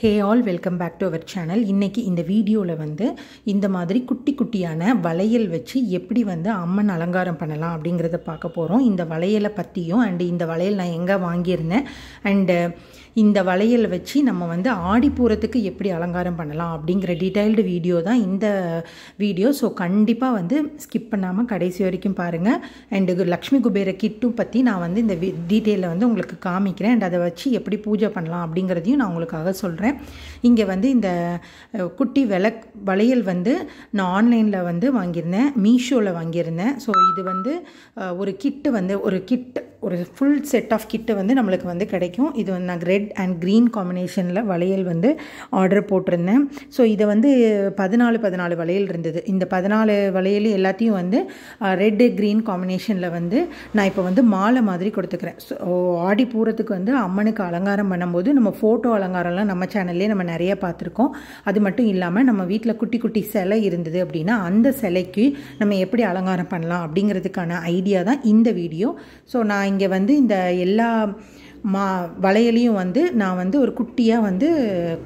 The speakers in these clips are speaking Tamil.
Hey all welcome back to our channel. இன்றைக்கி இந்த வீடியோவில் வந்து இந்த மாதிரி குட்டி குட்டியான வளையல் வச்சு எப்படி வந்து அம்மன் அலங்காரம் பண்ணலாம் அப்படிங்கிறத பார்க்க போகிறோம். இந்த வளையலை பற்றியும் அண்டு இந்த வளையல் நான் எங்கே வாங்கியிருந்தேன் அண்டு இந்த வளையல் வச்சு நம்ம வந்து ஆடிப்பூரத்துக்கு எப்படி அலங்காரம் பண்ணலாம் அப்படிங்கிற டீட்டெயில்டு வீடியோ தான் இந்த வீடியோ. ஸோ கண்டிப்பாக வந்து ஸ்கிப் பண்ணாமல் கடைசி வரைக்கும் பாருங்கள். அண்டு லக்ஷ்மி குபேர கிட்டும் பற்றி நான் வந்து இந்த டீட்டெயிலில் வந்து உங்களுக்கு காமிக்கிறேன். அண்ட் அதை வச்சு எப்படி பூஜை பண்ணலாம் அப்படிங்கிறதையும் நான் உங்களுக்காக சொல்கிறேன். இங்கே வந்து இந்த குட்டி வளையல் வந்து நான் ஆன்லைனில் வந்து வாங்கியிருந்தேன், மீஷோவில் வாங்கியிருந்தேன். ஸோ இது வந்து ஒரு ஃபுல் செட் ஆஃப் கிட்டு வந்து நம்மளுக்கு வந்து கிடைக்கும். இது வந்து நான் ரெட் அண்ட் க்ரீன் காம்பினேஷனில் வளையல் வந்து ஆர்டர் போட்டிருந்தேன். ஸோ இதை வந்து 14 வளையல் இருந்தது. இந்த 14 வளையல் எல்லாத்தையும் வந்து ரெட் க்ரீன் காம்பினேஷனில் வந்து நான் இப்போ வந்து மாலை மாதிரி கொடுத்துக்கிறேன். ஸோ ஆடிப்பூரத்துக்கு வந்து அம்மனுக்கு அலங்காரம் பண்ணும்போது நம்ம ஃபோட்டோ அலங்காரம்லாம் நம்ம சேனல்லே நம்ம நிறைய பார்த்துருக்கோம். அது மட்டும் இல்லாமல் நம்ம வீட்டில் குட்டி குட்டி சிலை இருந்தது அப்படின்னா அந்த சிலைக்கு நம்ம எப்படி அலங்காரம் பண்ணலாம் அப்படிங்கிறதுக்கான ஐடியா தான் இந்த வீடியோ. ஸோ நான் இங்கே வந்து இந்த எல்லா வளையலையும் வந்து நான் வந்து ஒரு குட்டியாக வந்து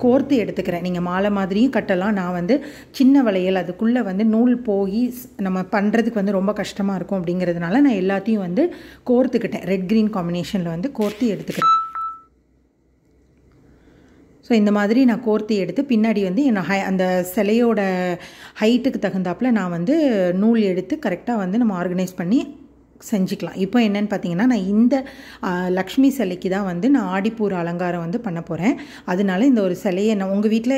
கோர்த்து எடுத்துக்கிறேன். நீங்கள் மாலை மாதிரியும் கட்டலாம். நான் வந்து சின்ன வளையல், அதுக்குள்ளே வந்து நூல் போய் நம்ம பண்ணுறதுக்கு வந்து ரொம்ப கஷ்டமாக இருக்கும் அப்படிங்கிறதுனால நான் எல்லாத்தையும் வந்து கோர்த்துக்கிட்டேன். ரெட் க்ரீன் காம்பினேஷனில் வந்து கோர்த்து எடுத்துக்கிறேன். ஸோ இந்த மாதிரி நான் கோர்த்து எடுத்து பின்னாடி வந்து அந்த சிலையோட ஹைட்டுக்கு தகுந்தாப்பில் நான் வந்து நூல் எடுத்து கரெக்டாக வந்து நம்ம ஆர்கனைஸ் பண்ணி செஞ்சுக்கலாம். இப்போ என்னென்னு பார்த்தீங்கன்னா, நான் இந்த லக்ஷ்மி சிலைக்கு தான் வந்து நான் ஆடிப்பூர அலங்காரம் வந்து பண்ண போகிறேன். அதனால இந்த ஒரு சிலையை நான் உங்கள் வீட்டில்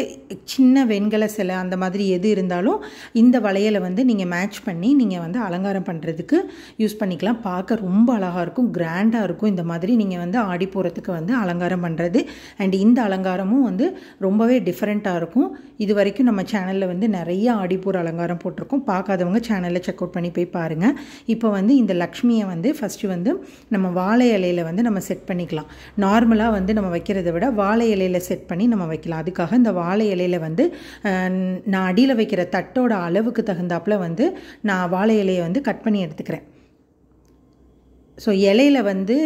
சின்ன வெண்கல சிலை அந்த மாதிரி எது இருந்தாலும் இந்த வளையலை வந்து நீங்கள் மேட்ச் பண்ணி நீங்கள் வந்து அலங்காரம் பண்ணுறதுக்கு யூஸ் பண்ணிக்கலாம். பார்க்க ரொம்ப அழகாக இருக்கும், கிராண்டாக இருக்கும். இந்த மாதிரி நீங்கள் வந்து ஆடிப்பூரத்துக்கு வந்து அலங்காரம் பண்ணுறது அண்ட் இந்த அலங்காரமும் வந்து ரொம்பவே டிஃப்ரெண்ட்டாக இருக்கும். இது வரைக்கும் நம்ம சேனலில் வந்து நிறைய ஆடிப்பூர அலங்காரம் போட்டிருக்கோம். பார்க்காதவங்க சேனலில் செக் அவுட் பண்ணி போய் பாருங்கள். இப்போ வந்து இந்த லக்ஷ்மியை வந்து ஃபஸ்ட்டு வந்து நம்ம வாழை இலையில் வந்து நம்ம செட் பண்ணிக்கலாம். நார்மலாக வந்து நம்ம வைக்கிறத விட வாழை இலையில் செட் பண்ணி நம்ம வைக்கலாம். அதுக்காக இந்த வாழை இலையில் வந்து நான் அடியில் வைக்கிற தட்டோட அளவுக்கு தகுந்தாப்பில் வந்து நான் வாழை இலையை வந்து கட் பண்ணி எடுத்துக்கிறேன். ஸோ இலையில் வந்து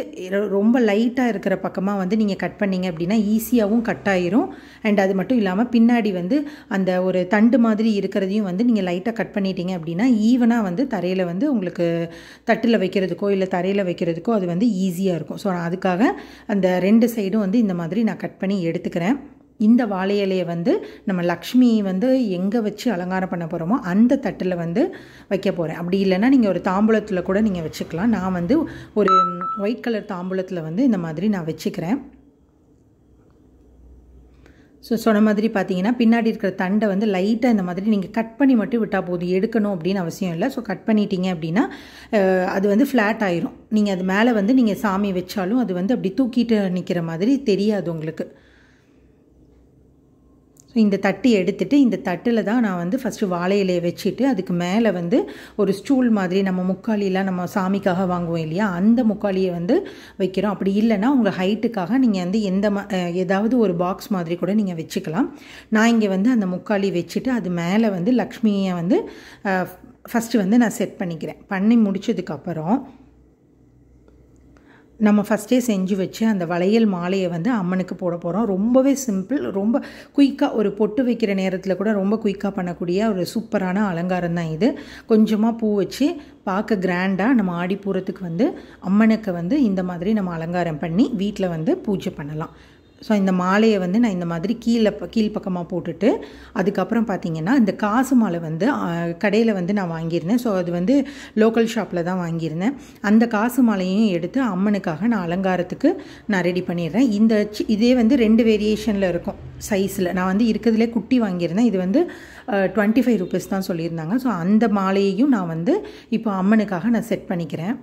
ரொம்ப லைட்டாக இருக்கிற பக்கமாக வந்து நீங்கள் கட் பண்ணிங்க அப்படின்னா ஈஸியாகவும் கட் ஆயிரும். அண்ட் அது மட்டும் இல்லாமல் பின்னாடி வந்து அந்த ஒரு தண்டு மாதிரி இருக்கிறதையும் வந்து நீங்கள் லைட்டாக கட் பண்ணிட்டீங்க அப்படின்னா ஈவனாக வந்து தரையில் வந்து உங்களுக்கு தட்டில் வைக்கிறதுக்கோ இல்லை தரையில் வைக்கிறதுக்கோ அது வந்து ஈஸியாக இருக்கும். ஸோ அதுக்காக அந்த 2 சைடும் வந்து இந்த மாதிரி நான் கட் பண்ணி எடுத்துக்கிறேன். இந்த வாழை இலையை வந்து நம்ம லக்ஷ்மி வந்து எங்கே வச்சு அலங்காரம் பண்ண போகிறோமோ அந்த தட்டில் வந்து வைக்க போகிறேன். அப்படி இல்லைன்னா நீங்கள் ஒரு தாம்பூலத்தில் கூட நீங்கள் வச்சுக்கலாம். நான் வந்து ஒரு ஒயிட் கலர் தாம்பூலத்தில் வந்து இந்த மாதிரி நான் வச்சுக்கிறேன். ஸோ சொன்ன மாதிரி பார்த்தீங்கன்னா பின்னாடி இருக்கிற தண்டை வந்து லைட்டாக இந்த மாதிரி நீங்கள் கட் பண்ணி மட்டும் விட்டால் போதும், எடுக்கணும் அப்படின்னு அவசியம் இல்லை. ஸோ கட் பண்ணிட்டீங்க அப்படின்னா அது வந்து ஃப்ளாட் ஆயிரும். நீங்கள் அது மேலே வந்து நீங்கள் சாமி வச்சாலும் அது வந்து அப்படி தூக்கிட்டு நிற்கிற மாதிரி தெரியாது உங்களுக்கு. ஸோ இந்த தட்டி எடுத்துகிட்டு இந்த தட்டில் தான் நான் வந்து ஃபஸ்ட்டு வாழை இலையை வச்சுட்டு அதுக்கு மேலே வந்து ஒரு ஸ்டூல் மாதிரி நம்ம முக்காலிலாம் நம்ம சாமிக்காக வாங்குவோம் இல்லையா, அந்த முக்காலியை வந்து வைக்கிறோம். அப்படி இல்லைன்னா உங்கள் ஹைட்டுக்காக நீங்கள் வந்து ஏதாவது ஒரு பாக்ஸ் மாதிரி கூட நீங்கள் வச்சுக்கலாம். நான் இங்கே வந்து அந்த முக்காலி வச்சுட்டு அது மேலே வந்து லக்ஷ்மியை வந்து ஃபஸ்ட்டு வந்து நான் செட் பண்ணிக்கிறேன். பண்ணி முடிச்சதுக்கப்புறம் நம்ம ஃபஸ்ட்டே செஞ்சு வச்சு அந்த வளையல் மாலையை வந்து அம்மனுக்கு போட போகிறோம். ரொம்பவே சிம்பிள், ரொம்ப குயிக்காக ஒரு பொட்டு வைக்கிற நேரத்தில் கூட ரொம்ப குயிக்காக பண்ணக்கூடிய ஒரு சூப்பரான அலங்காரம் தான் இது. கொஞ்சமாக பூ வச்சு பார்க்க கிராண்டாக நம்ம ஆடிப்பூரத்துக்கு வந்து அம்மனுக்கு வந்து இந்த மாதிரி நம்ம அலங்காரம் பண்ணி வீட்டில் வந்து பூஜை பண்ணலாம். ஸோ இந்த மாலையை வந்து நான் இந்த மாதிரி கீழ்ப்பக்கமாக போட்டுட்டு அதுக்கப்புறம் பார்த்திங்கன்னா இந்த காசு மாலை வந்து கடையில் வந்து நான் வாங்கியிருந்தேன். ஸோ அது வந்து லோக்கல் ஷாப்பில் தான் வாங்கியிருந்தேன். அந்த காசு மாலையும் எடுத்து அம்மனுக்காக நான் அலங்காரத்துக்கு நான் ரெடி பண்ணிடுறேன். இதே வந்து 2 வேரியேஷனில் இருக்கும் சைஸில். நான் வந்து இருக்கிறதுலே குட்டி வாங்கியிருந்தேன். இது வந்து 25 ரூபீஸ் தான் சொல்லியிருந்தாங்க. ஸோ அந்த மாலையையும் நான் வந்து இப்போ அம்மனுக்காக நான் செட் பண்ணிக்கிறேன்.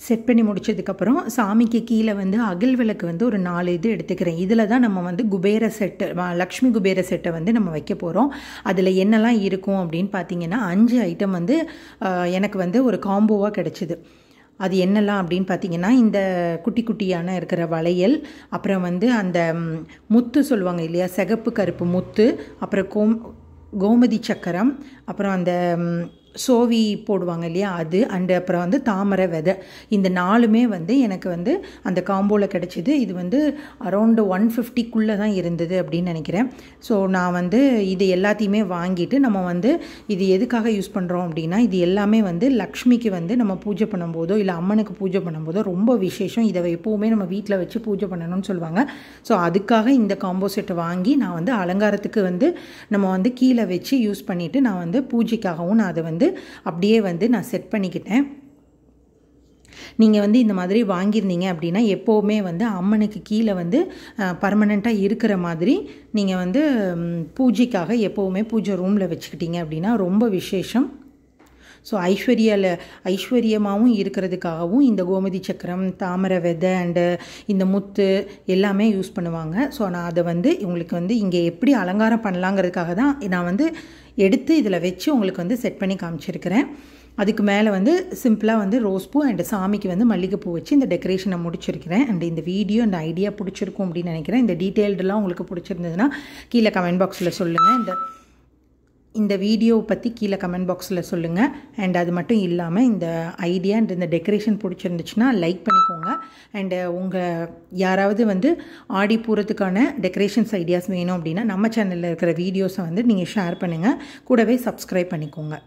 செட் பண்ணி முடிச்சதுக்கப்புறம் சாமிக்கு கீழே வந்து அகல் விளக்கு வந்து ஒரு 4 இது எடுத்துக்கிறேன். இதில் தான் நம்ம வந்து குபேர செட்டு, லக்ஷ்மி குபேர செட்டை வந்து நம்ம வைக்க போகிறோம். அதில் என்னெல்லாம் இருக்கும் அப்படின்னு பார்த்தீங்கன்னா 5 ஐட்டம் வந்து எனக்கு வந்து ஒரு காம்போவாக கிடச்சிது. அது என்னெல்லாம் அப்படின்னு பார்த்தீங்கன்னா, இந்த குட்டி குட்டியான இருக்கிற வளையல், அப்புறம் வந்து அந்த முத்து சொல்லுவாங்க இல்லையா, சிகப்பு கருப்பு முத்து, அப்புறம் கோமதி சக்கரம், அப்புறம் அந்த சோவி போடுவாங்க இல்லையா அது, அண்டு அப்புறம் வந்து தாமரை விதை. இந்த 4மே வந்து எனக்கு வந்து அந்த காம்போவில் கிடச்சிது. இது வந்து அரௌண்டு 150க்குள்ளே தான் இருந்தது அப்படின்னு நினைக்கிறேன். ஸோ நான் வந்து இது எல்லாத்தையுமே வாங்கிட்டு நம்ம வந்து இது எதுக்காக யூஸ் பண்ணுறோம் அப்படின்னா, இது எல்லாமே வந்து லக்ஷ்மிக்கு வந்து நம்ம பூஜை பண்ணும்போதோ இல்லை அம்மனுக்கு பூஜை பண்ணும்போதோ ரொம்ப விசேஷம். இதை எப்போவுமே நம்ம வீட்டில் வச்சு பூஜை பண்ணணும்னு சொல்லுவாங்க. ஸோ அதுக்காக இந்த காம்போ செட்டை வாங்கி நான் வந்து அலங்காரத்துக்கு வந்து நம்ம வந்து கீழே வச்சு யூஸ் பண்ணிவிட்டு நான் வந்து பூஜைக்காகவும் நான் அதை வந்து அப்படியே வந்து நான் செட் பண்ணிக்கிட்டேன். நீங்கள் வந்து இந்த மாதிரி வாங்கியிருந்தீங்க அப்படின்னா எப்போவுமே வந்து அம்மனுக்கு கீழே வந்து பர்மனெண்ட்டாக இருக்கிற மாதிரி நீங்கள் வந்து பூஜைக்காக எப்போவுமே பூஜை ரூமில் வச்சுக்கிட்டீங்க அப்படின்னா ரொம்ப விசேஷம். ஸோ ஐஸ்வர்யமாகவும் இருக்கிறதுக்காகவும் இந்த கோமதி சக்கரம், தாமரை விதை அண்டு இந்த முத்து எல்லாமே யூஸ் பண்ணுவாங்க. ஸோ நான் அதை வந்து உங்களுக்கு வந்து இங்கே எப்படி அலங்காரம் பண்ணலாங்கிறதுக்காக தான் நான் வந்து எடுத்து இதில் வச்சு உங்களுக்கு வந்து செட் பண்ணி காமிச்சிருக்கிறேன். அதுக்கு மேலே வந்து சிம்பிளாக வந்து ரோஸ் பூ அண்ட் சாமிக்கு வந்து மல்லிகைப்பூ வச்சு இந்த டெக்கரேஷனை முடிச்சிருக்கிறேன். அண்ட் இந்த வீடியோ அந்த ஐடியா பிடிச்சிருக்கும் அப்படின்னு நினைக்கிறேன். இந்த டீட்டெயில்டெல்லாம் உங்களுக்கு பிடிச்சிருந்ததுன்னா கீழே கமெண்ட் பாக்ஸில் சொல்லுங்கள். இந்த வீடியோவை பற்றி கீழே கமெண்ட் பாக்ஸில் சொல்லுங்கள். அண்ட் அது மட்டும் இல்லாமல் இந்த ஐடியா அண்ட் இந்த டெக்கரேஷன் பிடிச்சிருந்துச்சுன்னா லைக் பண்ணிக்கோங்க. அண்டு உங்கள் யாராவது வந்து ஆடிப்பூரத்துக்கான டெக்கரேஷன்ஸ் ஐடியாஸ் வேணும் அப்படின்னா நம்ம சேனலில் இருக்கிற வீடியோஸை வந்து நீங்கள் ஷேர் பண்ணுங்கள். கூடவே சப்ஸ்கிரைப் பண்ணிக்கோங்க.